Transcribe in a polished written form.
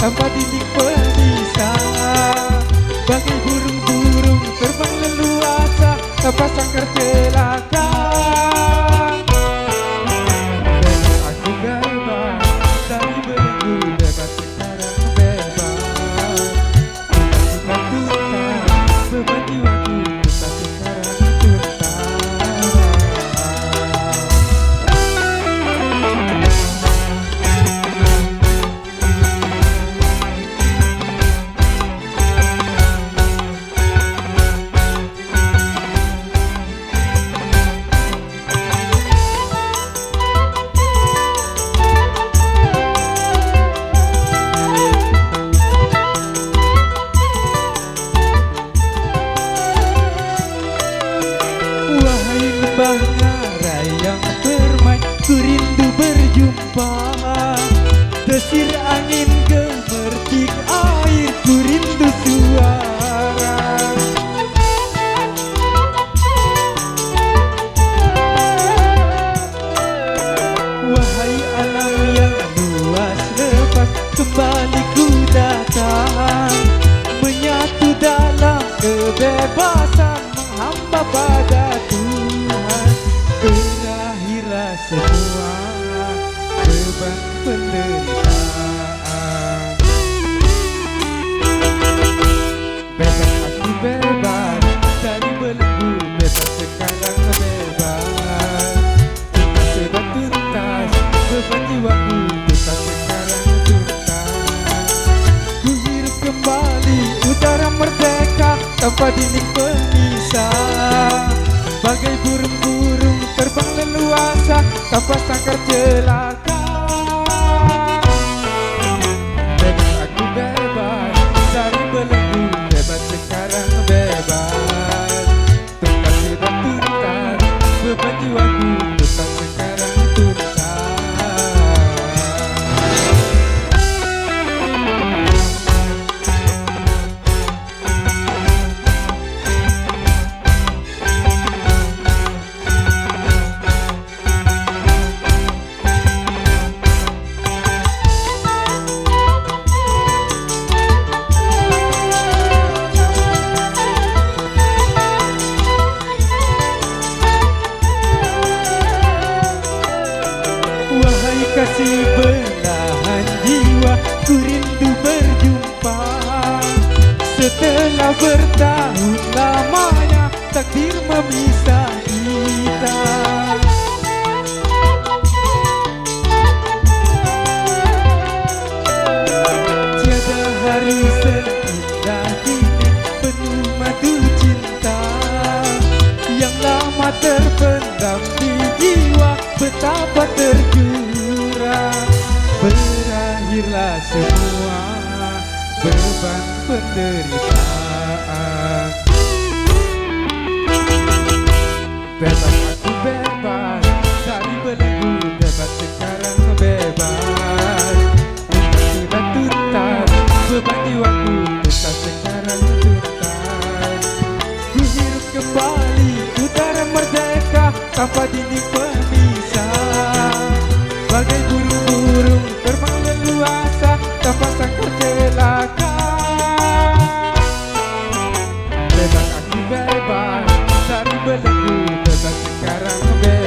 tanpa dinding pemisah. Bagai burung-burung terbang leluasa tanpa sangkar celaka. Bebas aku bebas dari belenggu, bebas sekarang bebas. Bukan tuntas beban jiwaku, tuntas sekarang tuntas. Ngarai yang bermain, ku rindu berjumpa. Desir angin gemercik air, ku rindu suara. Wahai alam yang luas lepas, kembali ku datang, menyatu dalam kebebasan, menghamba pada Tuhan. Berakhirlah semua beban penderitaan. Bebas aku bebas dari belenggu, bebas sekarang bebas. Tuntas sudah tuntas beban jiwaku, tuntas sekarang tuntas. Ku hirup kembali udara merdeka tanpa dinding pemisah. Bagai burung-burung terbang leluasa tanpa sangkar celaka. Bebas aku bebas dari belenggu, bebas sekarang bebas. Tuntas sudah tuntas beban jiwaku, tuntas sekarang tuntas. Wahai kasih belahan jiwa, ku rindu berjumpa. Setelah bertahun lamanya takdir memisah kita. Tiada hari seindah kini penuh madu cinta, yang lama terpendam di jiwa betapa tercurah. Berakhirlah semua beban penderitaan. Bebas aku bebas dari belenggu, bebas sekarang bebas. Tuntas sudah tuntas beban jiwaku, tuntas sekarang tuntas. Ku hirup kembali udara merdeka tanpa dinding pemisah. Bagai burung-burung terbang leluasa tanpa sangkar celaka. Bebas aku bebas dari belenggu, bebas sekarang bebas.